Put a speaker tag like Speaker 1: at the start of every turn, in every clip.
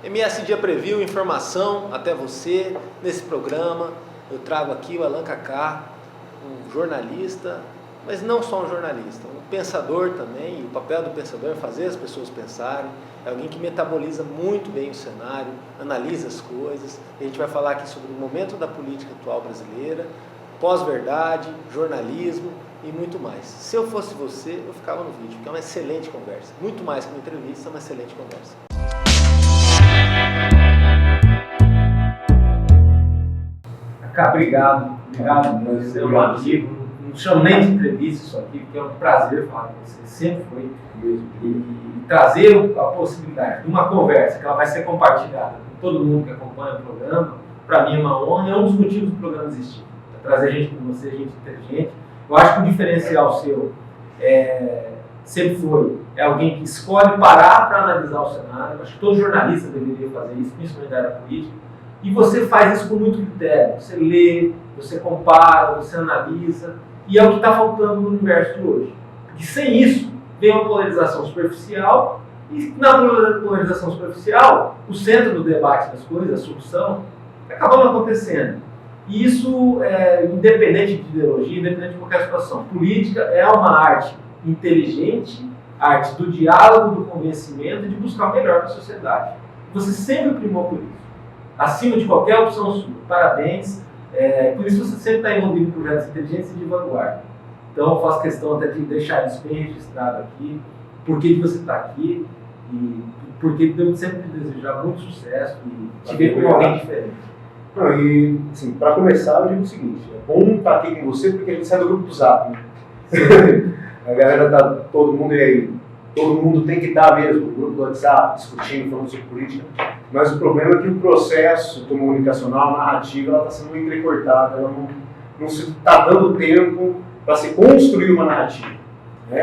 Speaker 1: MS Dia Preview, informação até você. Nesse programa eu trago aqui o Allan Kaká, um jornalista, mas não só um jornalista, um pensador também. E o papel do pensador é fazer as pessoas pensarem. É alguém que metaboliza muito bem o cenário, analisa as coisas. A gente vai falar aqui sobre o momento da política atual brasileira, pós-verdade, jornalismo e muito mais. Se eu fosse você, eu ficava no vídeo, porque é uma excelente conversa. Muito mais que uma entrevista, é uma excelente conversa.
Speaker 2: Obrigado, você é um amigo, não chamo nem de entrevista isso aqui, porque é um prazer falar com você, sempre foi mesmo. E trazer a possibilidade de uma conversa que ela vai ser compartilhada com todo mundo que acompanha o programa, para mim é uma honra, é um dos motivos do programa existir. É trazer gente como você, gente inteligente. Eu acho que o diferencial seu sempre foi alguém que escolhe parar para analisar o cenário. Eu acho que todo jornalista deveria fazer isso, principalmente da área política. E você faz isso com muito critério. Você lê, você compara, você analisa. E é o que está faltando no universo de hoje. Porque sem isso, vem uma polarização superficial. E na polarização superficial, o centro do debate das coisas, a solução, acaba não acontecendo. E isso, independente de ideologia, independente de qualquer situação. Política é uma arte inteligente, arte do diálogo, do convencimento e de buscar o melhor para a sociedade. Você sempre primou por isso. Acima de qualquer opção sua. Parabéns. Por isso você sempre está envolvido em projetos inteligentes e de vanguarda. Então eu faço questão até de deixar isso bem registrado aqui, por que você está aqui e por que eu sempre te desejar muito sucesso e te ver como alguém diferente.
Speaker 3: Não, e assim, para começar eu digo o seguinte, é bom estar aqui com você porque a gente sai do grupo do Zap, né? A galera tá, todo mundo aí, todo mundo tem que estar mesmo no grupo do WhatsApp, discutindo, falando sobre política, mas o problema é que o processo comunicacional, a narrativa, ela está sendo entrecortada, ela não se está dando tempo para se construir uma narrativa.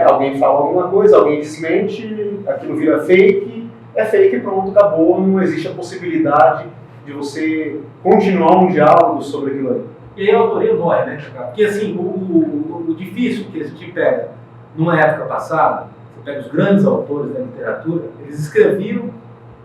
Speaker 3: Alguém fala alguma coisa, alguém desmente, aquilo vira fake, é fake e pronto, acabou, não existe a possibilidade de você continuar um diálogo sobre aquilo ali.
Speaker 2: E aí a autoria morre, né? Porque assim, o difícil que a gente pega numa época passada, você pega os grandes autores da literatura, eles escreviam,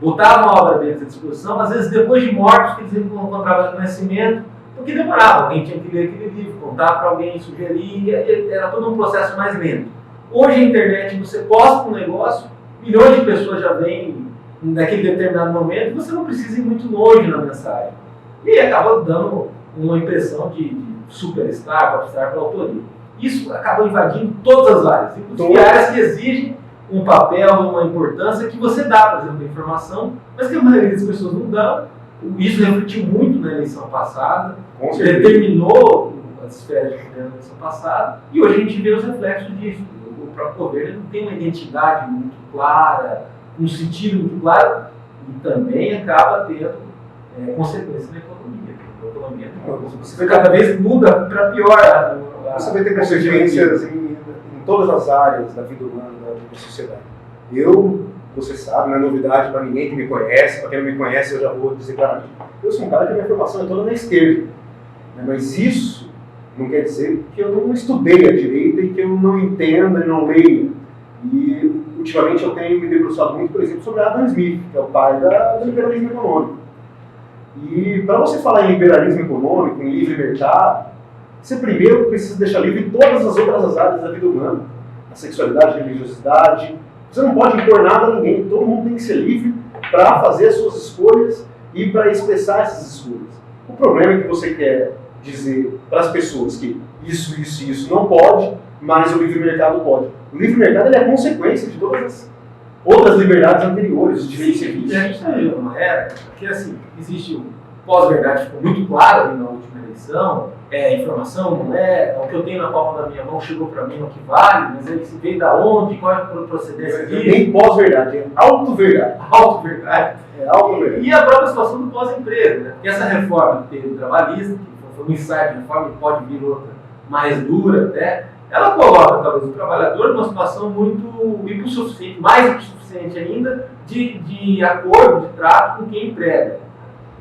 Speaker 2: botavam a obra deles à disposição, às vezes depois de mortos, que eles encontravam conhecimento, porque demorava, alguém tinha que ler aquele livro, contar para alguém, sugerir, era todo um processo mais lento. Hoje a internet, você posta um negócio, milhões de pessoas já vêm naquele determinado momento, e você não precisa ir muito longe na mensagem. E acaba dando uma impressão de superstar, popstar para a autoria. Isso acaba invadindo todas as áreas, inclusive áreas que exigem um papel, uma importância que você dá, por exemplo, a informação, mas que a maioria das pessoas não dá. Isso refletiu muito na eleição passada, determinou as esferas de governo na eleição passada, e hoje a gente vê os reflexos disso. O próprio governo não tem uma identidade muito clara, um sentido muito claro, e também acaba tendo consequências na economia. Você cada vez muda para pior.
Speaker 3: Você vai ter consequências em todas as áreas da vida humana, da sociedade. Você sabe, não é novidade para ninguém que me conhece, para quem não me conhece eu já vou dizer claramente. Eu sou um cara que a minha formação é toda na esquerda, né? Mas isso não quer dizer que eu não estudei a direita e que eu não entenda e não leia. E ultimamente eu tenho me debruçado muito, por exemplo, sobre Adam Smith, que é o pai do liberalismo econômico. E para você falar em liberalismo econômico, em livre mercado, você primeiro precisa deixar livre todas as outras áreas da vida humana. A sexualidade, a religiosidade. Você não pode impor nada a ninguém. Todo mundo tem que ser livre para fazer as suas escolhas e para expressar essas escolhas. O problema é que você quer dizer para as pessoas que isso não pode, mas o livre mercado pode. O livre mercado é a consequência de todas as outras liberdades anteriores, os direitos civis.
Speaker 2: A gente está vivendo uma era que, assim, existe o pós-verdade, ficou muito claro ali na última eleição, informação não o que eu tenho na palma da minha mão chegou para mim, é o que vale, mas ele se veio da onde, qual é a procedência disso?
Speaker 3: Nem pós-verdade, é auto-verdade.
Speaker 2: Auto-verdade.
Speaker 3: Auto-verdade.
Speaker 2: E a própria situação do pós-emprego, né? Porque essa reforma que teve o trabalhista, que foi um ensaio de reforma que pode vir outra mais dura até, ela coloca talvez o trabalhador numa situação muito hipossuficiente, mais hipossuficiente ainda, de acordo, de trato com quem emprega.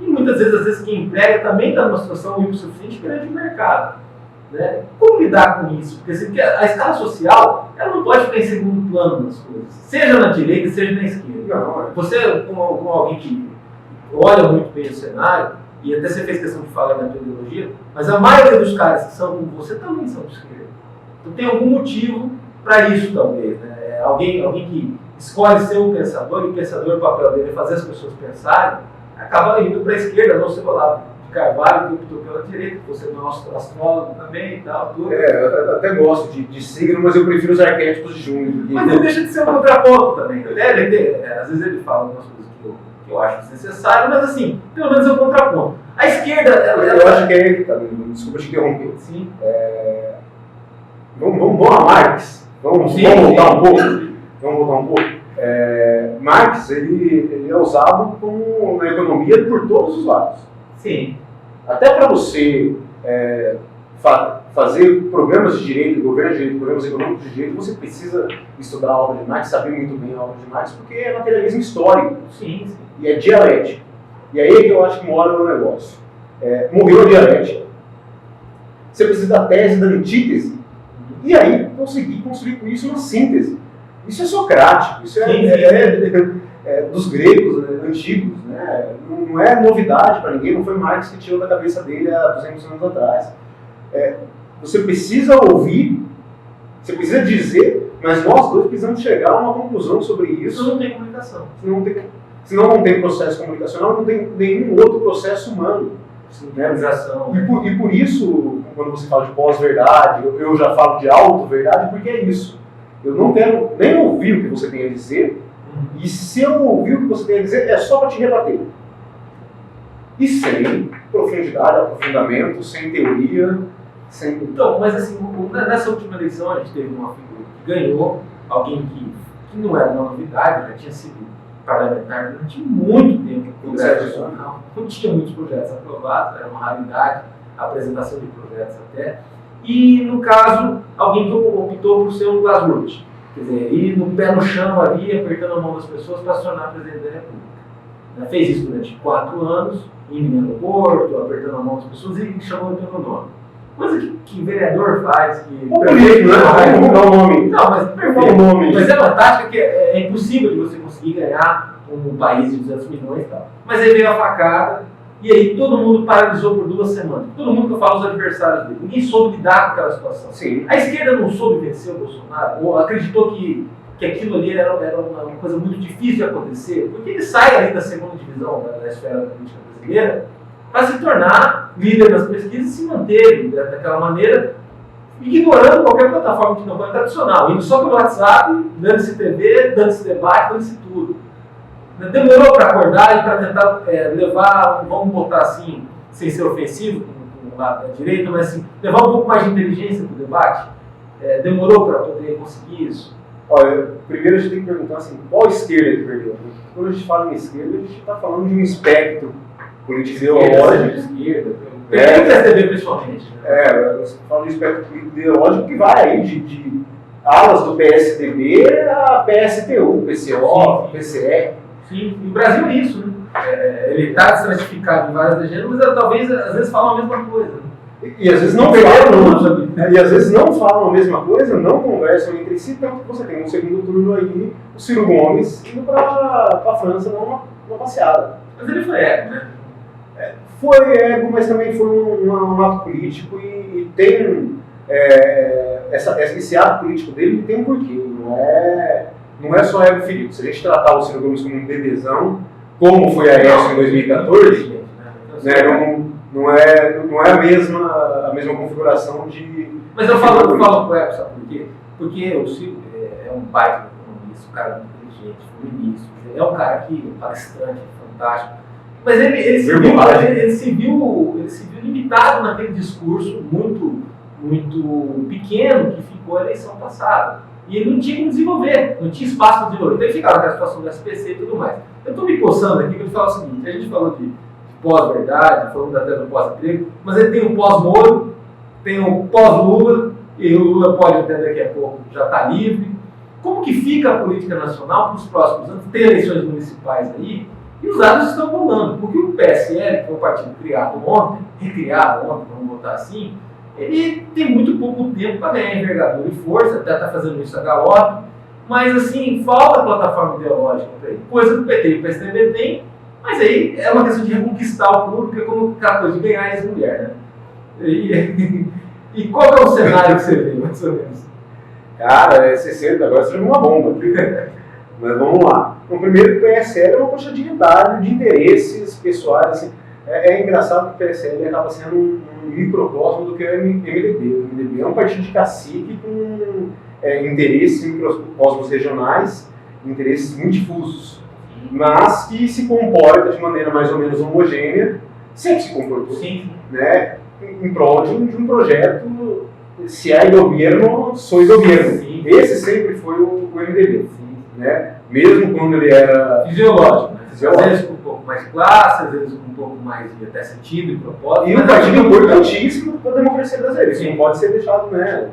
Speaker 2: E muitas vezes, às vezes, quem emprega também está numa situação hipossuficiente perante o mercado. Né? Como lidar com isso? Porque a escala social, ela não pode ficar em segundo plano nas coisas, seja na direita, seja na esquerda.
Speaker 3: Não,
Speaker 2: Você, como alguém que olha muito bem o cenário, e até você fez questão de falar da tua ideologia, mas a maioria dos caras que são como você também são de esquerda. Então tem algum motivo para isso, talvez. Né? Alguém que escolhe ser um pensador, e o pensador, o papel dele é fazer as pessoas pensarem, acaba indo para a esquerda, não sei lá, de Carvalho, que optou pela direita, você não é astrólogo também e tal, tudo.
Speaker 3: Eu até gosto de signo, mas eu prefiro os arquétipos de Jung.
Speaker 2: Mas não deixa de ser um contraponto também. Às vezes ele fala algumas coisas que eu acho desnecessário, mas assim, pelo menos é um contraponto. A esquerda...
Speaker 3: Eu acho que é... Desculpa te interromper.
Speaker 2: Sim.
Speaker 3: Vamos a Marx. Vamos voltar um pouco. Vamos voltar um pouco. Marx, ele é usado na economia por todos os lados.
Speaker 2: Sim.
Speaker 3: Até para você fazer programas de direito, governo de direito, programas econômicos de direito, você precisa estudar a obra de Marx, saber muito bem a obra de Marx, porque é materialismo histórico.
Speaker 2: Sim.
Speaker 3: E é dialético. E aí que eu acho que mora no negócio. Morreu a dialética. Você precisa da tese, da antítese, e aí conseguir construir com isso uma síntese. Isso é socrático, isso dos gregos antigos, né? Não é novidade para ninguém, não foi Marx que tirou da cabeça dele há 200 anos atrás. Você precisa ouvir, você precisa dizer, mas nós dois precisamos chegar a uma conclusão sobre isso.
Speaker 2: Isso não tem comunicação.
Speaker 3: Senão não tem processo comunicacional, não tem nenhum outro processo humano.
Speaker 2: Sincronização.
Speaker 3: E por isso, quando você fala de pós-verdade, eu já falo de auto-verdade, porque é isso. Eu não quero nem ouvir o que você tem a dizer, e se eu ouvir o que você tem a dizer, é só para te rebater. E sem profundidade, aprofundamento, sem teoria, sem...
Speaker 2: Então, mas assim, nessa última eleição a gente teve uma figura que ganhou, alguém que não era uma novidade, já tinha sido parlamentar durante muito tempo no Congresso Nacional, não tinha muitos projetos aprovados, era uma raridade a apresentação de projetos até, e no caso, alguém que optou por ser um Glasnost, quer dizer, ir no pé no chão ali, apertando a mão das pessoas para se tornar presidente da República. Fez isso durante 4 anos, indo no aeroporto, apertando a mão das pessoas e chamando pelo nome. Coisa que vereador faz, que...
Speaker 3: político, né? Vamos mudar o nome.
Speaker 2: Não, mas perfeito. Mas é uma tática que é impossível de você conseguir ganhar um país de 200 milhões e tal. Mas aí veio a facada, e aí todo mundo paralisou por 2 semanas. Todo mundo que eu falo, os adversários dele. Ninguém soube lidar com aquela situação.
Speaker 3: Sim.
Speaker 2: A esquerda não soube vencer o Bolsonaro, ou acreditou que aquilo ali era uma coisa muito difícil de acontecer, porque ele sai ali da segunda divisão da esfera política brasileira para se tornar líder das pesquisas e se manter daquela maneira, ignorando qualquer plataforma de campanha tradicional, indo só pelo WhatsApp, dando-se TV, dando-se debate, dando-se tudo. Demorou para acordar e para tentar levar, vamos botar assim, sem ser ofensivo com o lado da direita, mas assim, levar um pouco mais de inteligência para o debate. Demorou para poder conseguir isso?
Speaker 3: Olha, primeiro a gente tem que perguntar assim, qual esquerda que perdeu? Quando a gente fala em esquerda, a gente está falando de um espectro político ideológico.
Speaker 2: Esquerda, o PSDB principalmente. Né?
Speaker 3: Você fala de espectro político ideológico que vai aí de alas do PSDB a PSTU, PCO, PCE.
Speaker 2: Sim, e o Brasil é isso, né? Ele está estratificado em várias regiões, mas talvez às vezes falam a mesma coisa.
Speaker 3: E às vezes não falam a mesma coisa, não conversam entre si, tanto que você tem no segundo turno aí o Ciro Gomes indo para a França dar uma passeada.
Speaker 2: Mas ele foi ego, né?
Speaker 3: Foi ego, mas também foi um ato político e tem esse ato político dele tem um porquê. Não é só ego ferido. Se a gente tratar o Ciro Gomes como um bebezão, como foi a Aécio em 2014, não é a mesma configuração de...
Speaker 2: Mas eu falo com o ego, sabe por quê? Porque o Ciro é um baita economista, um cara muito inteligente, um ministro, é um cara que é palestrante, fantástico. Mas ele se viu limitado naquele discurso muito pequeno que ficou a eleição passada. E ele não tinha como desenvolver, não tinha espaço para desenvolver. Então ele ficava naquela situação do SPC e tudo mais. Eu estou me coçando aqui, porque ele fala o seguinte, a gente falou de pós-verdade, falando até do pós-emprego, mas ele tem o pós-Moro, tem o pós-Lula, e o Lula pode até daqui a pouco já está livre. Como que fica a política nacional para os próximos anos? Tem eleições municipais aí, e os dados estão rolando, porque o PSL, que é um partido recriado ontem, vamos botar assim, ele tem muito pouco tempo para ganhar envergadura e força, até está fazendo isso a galope, mas assim, falta plataforma ideológica para ele, coisa que o PT e o PSDB tem, Mas aí é uma questão de reconquistar o público, é como aquela coisa de ganhar ex-mulher, né? E qual que é o cenário que você vê, mais ou menos?
Speaker 3: Cara, é 60, agora você jogou uma bomba. Mas vamos lá. Bom, primeiro, o PSL é uma quantidade de interesses pessoais. Assim, é engraçado que o PSL acaba sendo um microcosmo do que é o MDB. O MDB é um partido de cacique com interesses microcosmos regionais, interesses muito difusos, mas que se comporta de maneira mais ou menos homogênea, sempre se comportou, né, em prol de um projeto, se é do governo, sou do governo. Sim. Esse sempre foi o MDB. Né? Mesmo quando ele era
Speaker 2: fisiológico, né? Às vezes com um pouco mais de classe, às vezes com um pouco mais de até sentido e propósito.
Speaker 3: E um partido importantíssimo para a democracia brasileira. Isso não pode ser deixado, né,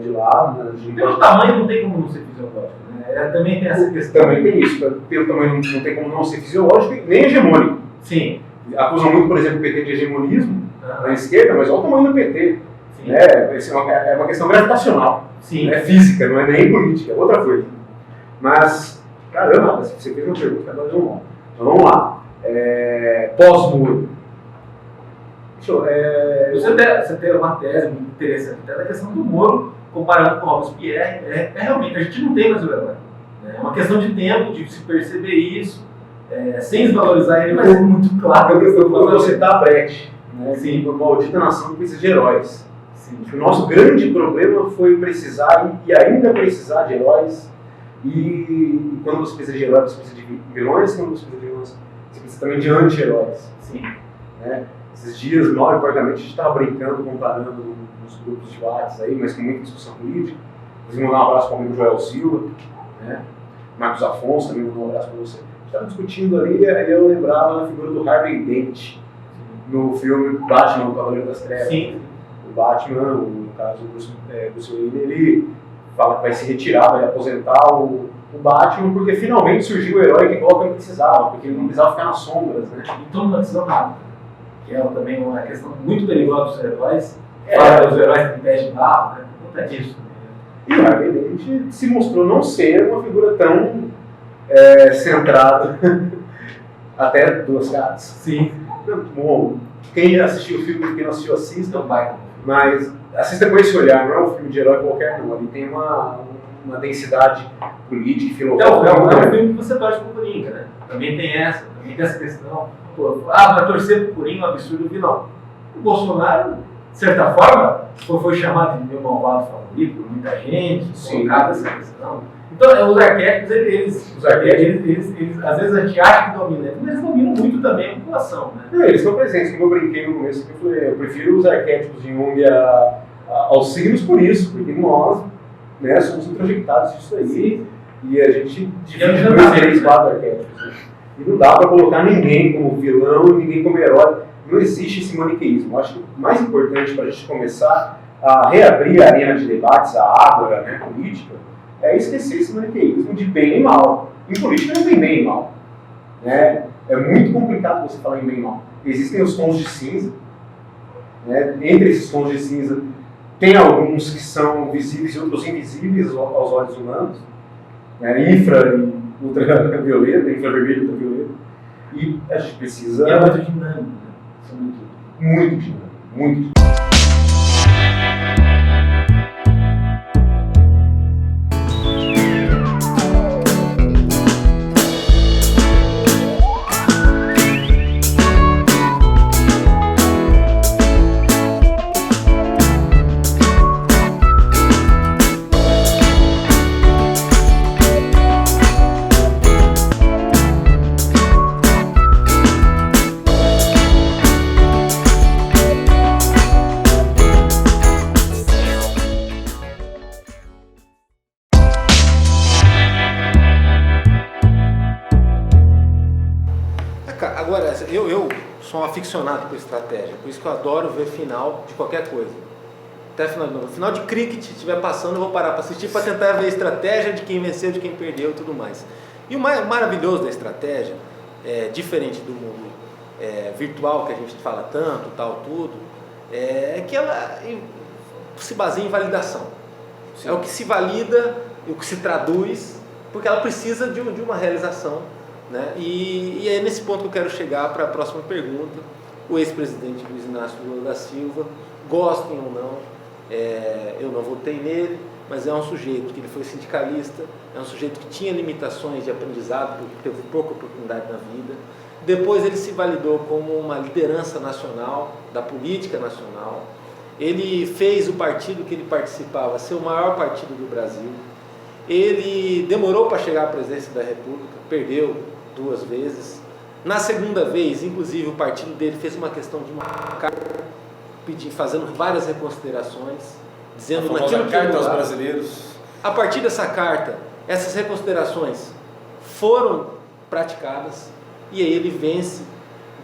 Speaker 3: de lado. Né?
Speaker 2: Pelo tamanho não tem como não ser fisiológico. Né? Também tem essa questão.
Speaker 3: Também tem isso. Pelo tamanho não tem como não ser fisiológico nem hegemônico.
Speaker 2: Sim.
Speaker 3: Acusam muito, por exemplo, o PT de hegemonismo na esquerda, mas olha o tamanho do PT.
Speaker 2: Sim.
Speaker 3: Né? É uma questão gravitacional.
Speaker 2: Sim.
Speaker 3: É física, não é nem política, é outra coisa. Mas, caramba, você fez uma pergunta, agora então vamos lá. Pós-muro.
Speaker 2: Você tem uma tese muito interessante, até da questão do Moro, comparando com o Robespierre. Realmente, a gente não tem mais o herói. É uma questão de tempo, de se perceber isso, sem desvalorizar ele, mas é muito claro.
Speaker 3: Eu vou citar a Brecht, né? Sim. Uma maldita nação que precisa de heróis. Sim. O nosso grande problema foi precisar, e ainda precisar de heróis. E quando você precisa de heróis, você precisa de vilões. Quando você precisa de vilões, você precisa também de anti-heróis.
Speaker 2: Sim.
Speaker 3: Né? Esses dias, mal e porcamente, a gente estava brincando, comparando nos grupos de WhatsApp aí, mas com muita discussão política. Vocês mandar um abraço para o amigo Joel Silva, né? Marcos Afonso também mandou um abraço para você. A gente estava discutindo ali, aí eu lembrava da figura do Harvey Dent no filme Batman, o Cavaleiro das Trevas.
Speaker 2: Sim.
Speaker 3: O Batman, no caso do Bruce Wayne, ele fala que vai se retirar, vai aposentar o Batman, porque finalmente surgiu o herói que Gotham precisava, porque ele não precisava ficar nas sombras, né?
Speaker 2: E todo mundo precisa nada, que é também uma questão muito perigosa dos heróis. Para os heróis de pés de barro, né? Não é disso.
Speaker 3: E o Harvey Dent se mostrou não ser uma figura tão centrada até duas caras.
Speaker 2: Sim.
Speaker 3: Bom, quem assistiu o filme, quem não assistiu, assista.
Speaker 2: Não vai.
Speaker 3: Mas assista com esse olhar, não é um filme de herói qualquer não, ele tem uma densidade política e filosófica.
Speaker 2: É um filme que você torce pro Coringa, né? Também tem essa questão. Pô, vai torcer pro Coringa, um absurdo vilão. O Bolsonaro, de certa forma, foi chamado de meu malvado favorito por muita gente, colocado essa questão. Então, os arquétipos, eles às vezes a gente acha que dominam, mas eles dominam muito também a população, né?
Speaker 3: Eles estão presentes, como eu brinquei no começo, que eu falei, eu prefiro os arquétipos de Jung aos signos por isso, porque nós, né, somos introjectados disso aí, e a gente divide 2, 3, 4 arquétipos. Né? E não dá para colocar ninguém como vilão e ninguém como herói. Não existe esse maniqueísmo. Eu acho que o mais importante para a gente começar a reabrir a arena de debates, a ágora, né, política, é esquecer esse maniqueísmo de bem e mal. Em política não tem bem e mal. Né? É muito complicado você falar em bem e mal. Existem os tons de cinza. Né? Entre esses tons de cinza, tem alguns que são visíveis e outros invisíveis aos olhos humanos. Né? Infra e ultravioleta, infravermelho e ultravioleta. E a gente precisa...
Speaker 2: É muito dinâmico.
Speaker 3: Muito dinâmico. Muito dinâmico.
Speaker 1: Agora, eu sou um aficionado por estratégia, por isso que eu adoro ver final de qualquer coisa. Até final de cricket, se estiver passando, eu vou parar para assistir para tentar ver a estratégia de quem venceu, de quem perdeu e tudo mais. E o maravilhoso da estratégia, diferente do mundo virtual que a gente fala tanto, tal, tudo, é que ela se baseia em validação. Sim. É o que se valida, o que se traduz, porque ela precisa de uma realização né? E é nesse ponto que eu quero chegar para a próxima pergunta. O ex-presidente Luiz Inácio Lula da Silva, gostem ou não, eu não votei nele, mas é um sujeito que ele foi sindicalista, é um sujeito que tinha limitações de aprendizado, porque teve pouca oportunidade na vida. Depois ele se validou como uma liderança nacional, da política nacional. Ele fez o partido que ele participava ser o maior partido do Brasil. Ele demorou para chegar à presidência da República, perdeu 2 vezes. Na segunda vez, inclusive, o partido dele fez uma questão de uma carta, fazendo várias reconsiderações, dizendo naquilo que
Speaker 3: carta aos brasileiros.
Speaker 1: A partir dessa carta, essas reconsiderações foram praticadas e aí ele vence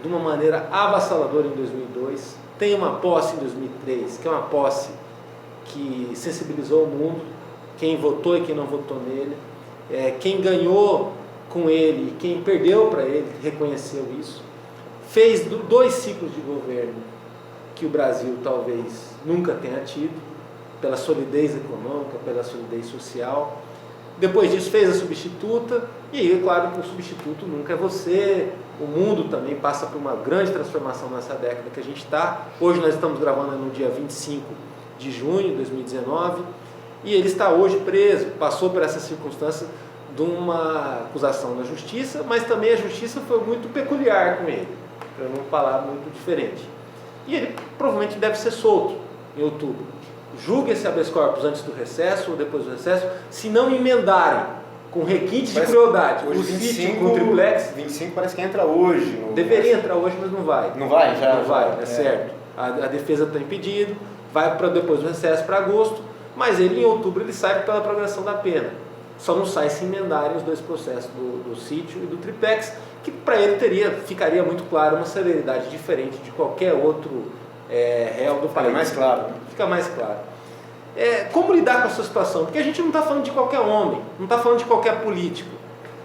Speaker 1: de uma maneira avassaladora em 2002. Tem uma posse em 2003, que é uma posse que sensibilizou o mundo, quem votou e quem não votou nele, quem ganhou com ele e quem perdeu para ele reconheceu isso. Fez 2 ciclos de governo que o Brasil talvez nunca tenha tido, pela solidez econômica, pela solidez social. Depois disso fez a substituta, e aí é claro que o substituto nunca é você. O mundo também passa por uma grande transformação nessa década que a gente está. Hoje nós estamos gravando no dia 25 de junho de 2019, e ele está hoje preso, passou por essa circunstância de uma acusação na justiça, mas também a justiça foi muito peculiar com ele, para não falar muito diferente. E ele provavelmente deve ser solto em outubro. Julgue esse habeas corpus antes do recesso ou depois do recesso, se não emendarem com requinte de crueldade o sítio com triplex.
Speaker 3: 25 parece que entra hoje.
Speaker 1: Deveria entrar hoje, mas não vai.
Speaker 3: Não vai? Já?
Speaker 1: Não vai, é certo. A defesa está impedido, vai para depois do recesso para agosto, mas ele em outubro ele sai pela progressão da pena. Só não sai se emendarem os 2 processos do sítio e do triplex, que para ele ficaria muito claro uma celeridade diferente de qualquer outro réu do país.
Speaker 3: Fica mais claro.
Speaker 1: Fica mais claro. Como lidar com essa situação? Porque a gente não está falando de qualquer homem, não está falando de qualquer político.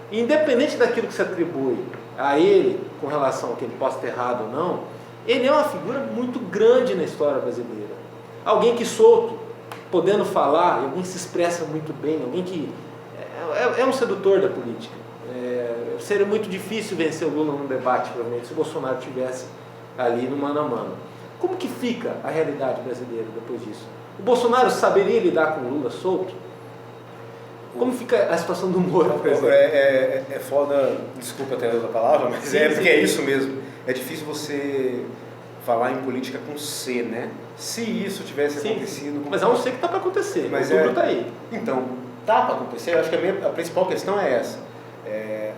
Speaker 1: Independente daquilo que se atribui a ele, com relação a que ele possa ter errado ou não, ele é uma figura muito grande na história brasileira. Alguém que solto, podendo falar, alguém que se expressa muito bem, alguém que é um sedutor da política. Seria muito difícil vencer o Lula num debate, provavelmente, se o Bolsonaro estivesse ali no mano a mano. Como que fica a realidade brasileira depois disso? O Bolsonaro saberia lidar com o Lula solto? Como fica a situação do Moro, por exemplo?
Speaker 3: É foda, desculpa até a palavra, mas
Speaker 1: sim,
Speaker 3: porque é isso mesmo. É difícil você falar em política com C, né? Se isso tivesse acontecido...
Speaker 1: Mas é um C que está para acontecer,
Speaker 3: mas
Speaker 1: o outubro está aí.
Speaker 3: Então, tá para acontecer, eu acho que a principal questão é essa.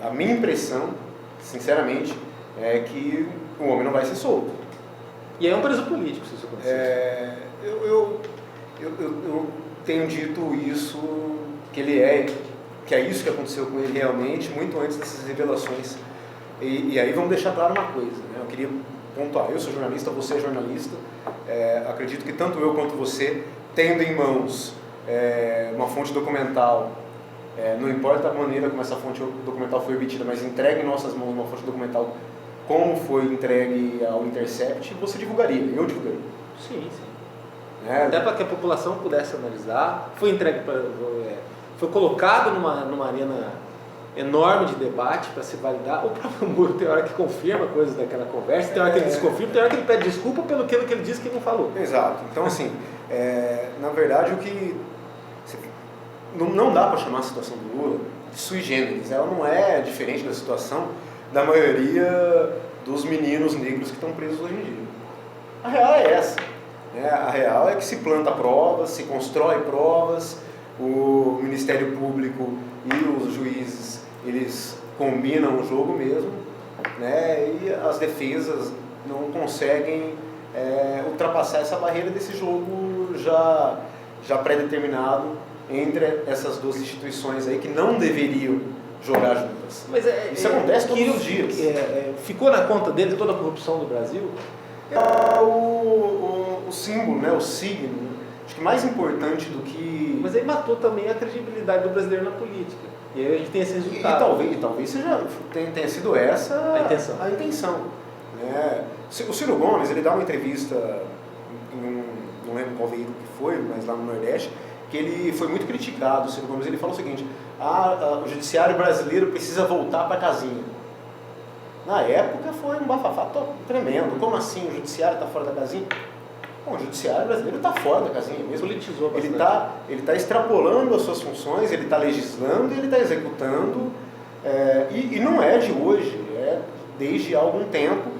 Speaker 3: A minha impressão, sinceramente, é que o homem não vai ser solto.
Speaker 1: E é um preso político, se isso acontecer.
Speaker 3: Eu tenho dito isso, que é isso que aconteceu com ele realmente, muito antes dessas revelações. E aí vamos deixar claro uma coisa, né? Eu queria pontuar, eu sou jornalista, você é jornalista, acredito que tanto eu quanto você, tendo em mãos uma fonte documental, não importa a maneira como essa fonte documental foi obtida, mas entregue em nossas mãos uma fonte documental como foi entregue ao Intercept, você divulgaria, eu divulgaria.
Speaker 1: Sim. Até para que a população pudesse analisar, foi colocado numa arena enorme de debate para se validar. O próprio Moro tem hora que confirma coisas daquela conversa, tem hora que ele desconfirma, tem hora que ele pede desculpa pelo que ele disse que não falou.
Speaker 3: Exato. Então, assim, na verdade, o que não dá para chamar a situação do Lula de sui generis. Ela não é diferente da situação da maioria dos meninos negros que estão presos hoje em dia. A real é essa. A real é que se planta provas, se constrói provas, o Ministério Público e os juízes, eles combinam o jogo mesmo, né? E as defesas não conseguem ultrapassar essa barreira desse jogo já pré-determinado entre essas 2 instituições aí que não deveriam jogar juntas.
Speaker 1: Mas
Speaker 3: isso acontece todos os dias.
Speaker 1: Ficou na conta dele toda a corrupção do Brasil?
Speaker 3: O símbolo, né? O signo, acho que mais importante do que...
Speaker 1: Mas aí matou também a credibilidade do brasileiro na política. E aí a gente tem esse resultado.
Speaker 3: E talvez tenha sido essa a intenção. Né? O Ciro Gomes, ele dá uma entrevista, não lembro qual veículo que foi, mas lá no Nordeste, que ele foi muito criticado. O Ciro Gomes, ele fala o seguinte: o judiciário brasileiro precisa voltar para a casinha. Na época foi um bafafá tremendo. Como assim? O judiciário está fora da casinha? Bom, o judiciário brasileiro está fora da casinha mesmo.
Speaker 1: Politizou
Speaker 3: Ele
Speaker 1: bastante.
Speaker 3: está extrapolando as suas funções, ele está legislando e ele está executando. E não é de hoje, é desde há algum tempo.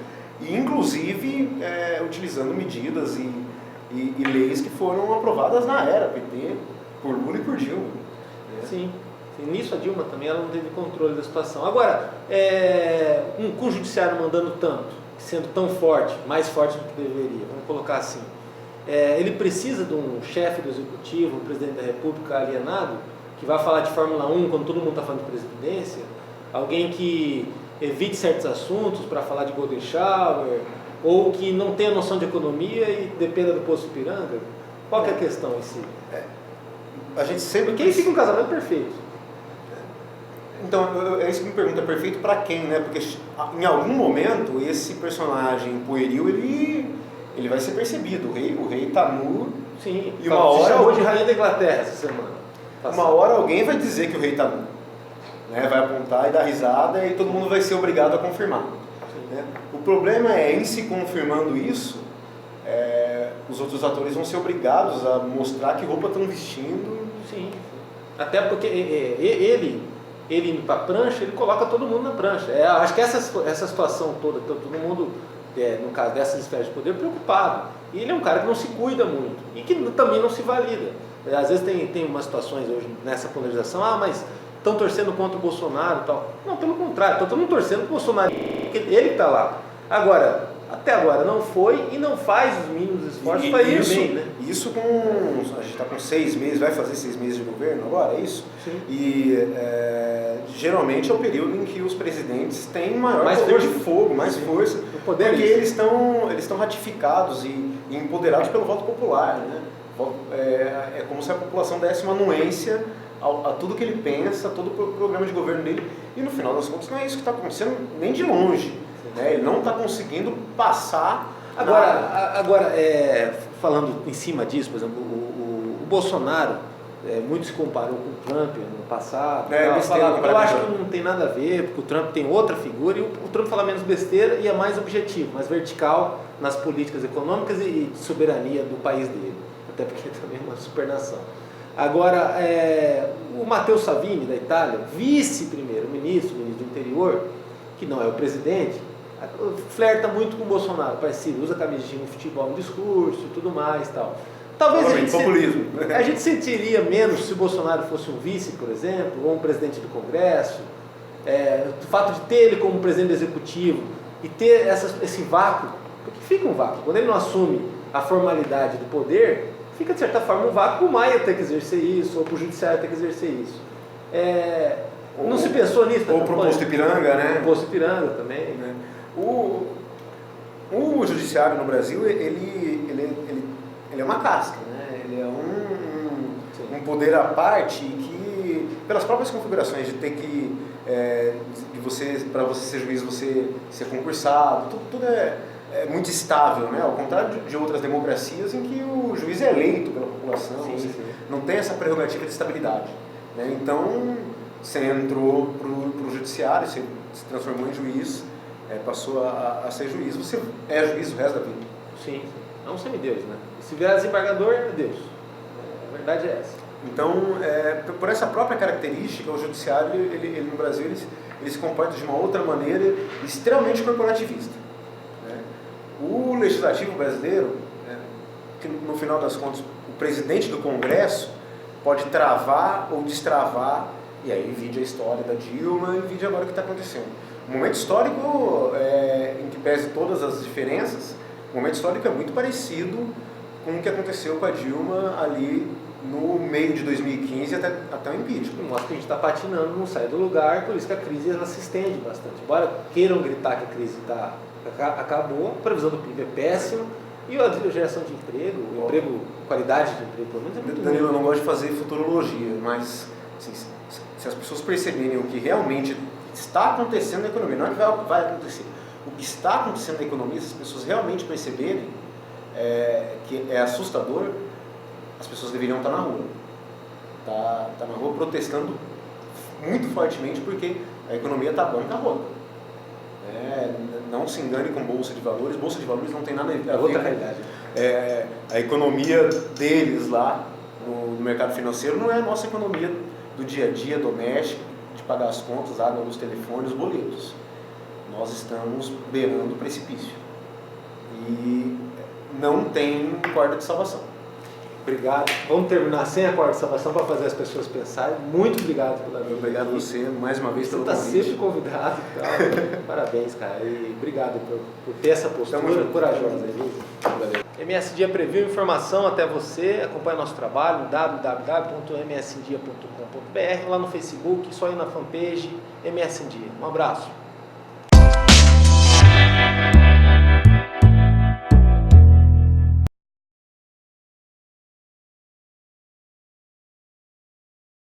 Speaker 3: E inclusive utilizando medidas e leis que foram aprovadas na era PT, por Lula e por Dilma.
Speaker 1: Sim. Nisso a Dilma também ela não teve controle da situação. Agora, com o judiciário mandando tanto, sendo tão forte, mais forte do que deveria, vamos colocar assim, ele precisa de um chefe do executivo, um presidente da república alienado, que vai falar de Fórmula 1 quando todo mundo está falando de presidência, alguém que evite certos assuntos para falar de Golden Shower, ou que não tenha noção de economia e dependa do Poço Ipiranga. Qual que é a questão em si?
Speaker 3: A gente sempre...
Speaker 1: Porque aí fica um casamento perfeito.
Speaker 3: Então, é isso que me pergunta, perfeito para quem, né? Porque em algum momento esse personagem pueril, ele vai ser percebido. O rei tá nu.
Speaker 1: Sim,
Speaker 3: e uma hora
Speaker 1: chamou de rainha da Inglaterra essa semana.
Speaker 3: Uma hora alguém vai dizer que o rei tá nu. Né? Vai apontar e dar risada e todo mundo vai ser obrigado a confirmar. Né? O problema é, em se confirmando isso, os outros atores vão ser obrigados a mostrar que roupa estão vestindo.
Speaker 1: Sim. Até porque ele indo para a prancha, ele coloca todo mundo na prancha. Acho que essa situação toda, todo mundo, no caso dessas esferas de poder, preocupado. E ele é um cara que não se cuida muito e que também não se valida. Às vezes tem umas situações hoje nessa polarização, mas estão torcendo contra o Bolsonaro e tal. Não, pelo contrário, estão todo mundo torcendo para o Bolsonaro, porque ele está lá. Agora, até agora não foi e não faz os mínimos esforços para ir bem, né?
Speaker 3: Isso a gente está com 6 meses, vai fazer 6 meses de governo agora, é isso?
Speaker 1: Sim.
Speaker 3: E geralmente é o período em que os presidentes têm mais poder
Speaker 1: força
Speaker 3: de fogo, mais
Speaker 1: Sim.
Speaker 3: força,
Speaker 1: poder
Speaker 3: porque eles estão ratificados e empoderados pelo voto popular, né? É como se a população desse uma anuência a tudo que ele pensa, todo o programa de governo dele, e no final das contas não é isso que está acontecendo nem de longe. Ele não está conseguindo passar.
Speaker 1: Agora falando em cima disso, por exemplo, o Bolsonaro, muito se comparou com o Trump no passado. Eu acho que não tem nada a ver, porque o Trump tem outra figura e o Trump fala menos besteira e é mais objetivo, mais vertical nas políticas econômicas e de soberania do país dele, até porque também é uma supernação. Agora, o Matteo Salvini, da Itália, vice-primeiro-ministro, ministro do interior, que não é o presidente, flerta muito com o Bolsonaro, parecido, usa camisinha no futebol no discurso e tudo mais tal. Talvez a gente sentiria menos se o Bolsonaro fosse um vice, por exemplo, ou um presidente do Congresso. O fato de ter ele como presidente do executivo e ter esse vácuo, porque fica um vácuo. Quando ele não assume a formalidade do poder, fica de certa forma um vácuo para o Maia ter que exercer isso, ou para o Judiciário ter que exercer isso. Não se pensou nisso?
Speaker 3: Ou para o Poço Ipiranga, né?
Speaker 1: O Poço Ipiranga também.
Speaker 3: Né? O Judiciário no Brasil, ele é uma casca, né? Ele é um poder à parte que, pelas próprias configurações de ter que, para você ser juiz, você ser concursado, tudo é muito estável, né? Ao contrário de outras democracias em que o juiz é eleito pela população, não tem essa prerrogativa de estabilidade. Né? Então, você entrou para o judiciário, você se transformou em juiz, passou a ser juiz, você é juiz o resto da vida.
Speaker 1: Sim, é um semideus, né? Se vier desembargador, é Deus. A verdade é essa.
Speaker 3: Então, por essa própria característica, o judiciário, ele no Brasil, ele se comporta de uma outra maneira extremamente corporativista. Né? O legislativo brasileiro, que no final das contas, o presidente do Congresso pode travar ou destravar, e aí vide a história da Dilma e vide agora o que está acontecendo. O momento histórico, em que pese todas as diferenças, o momento histórico é muito parecido com o que aconteceu com a Dilma ali no meio de 2015 até o impeachment.
Speaker 1: Mostra que a gente está patinando, não sai do lugar, por isso que a crise ela se estende bastante. Embora queiram gritar que a crise acabou, a previsão do PIB é péssima e a geração de emprego, qualidade de emprego, pelo menos é muito ruim.
Speaker 3: Danilo, eu não gosto de fazer futurologia, mas assim, se as pessoas perceberem o que realmente está acontecendo na economia, não é que vai acontecer, o que está acontecendo na economia, se as pessoas realmente perceberem que é assustador, as pessoas deveriam estar na rua. Tá na rua protestando muito fortemente porque a economia está bancarrota. Não se engane com Bolsa de Valores. Bolsa de Valores não tem nada a ver.
Speaker 1: É outra realidade.
Speaker 3: A economia deles lá no mercado financeiro não é a nossa economia do dia a dia, doméstico, de pagar as contas, água, luz, telefone, os boletos. Nós estamos beirando o precipício. E não tem corda de salvação.
Speaker 1: Obrigado. Vamos terminar sem a corda de salvação para fazer as pessoas pensarem. Muito obrigado pela vinda.
Speaker 3: Obrigado a você mais uma vez pelo
Speaker 1: convite. Você está sempre convidado e tal. Parabéns, cara. E obrigado por ter essa postura corajosa. MS Dia Preview, informação até você. Acompanhe nosso trabalho www.msdia.com.br, lá no Facebook, só ir na fanpage MS Dia. Um abraço.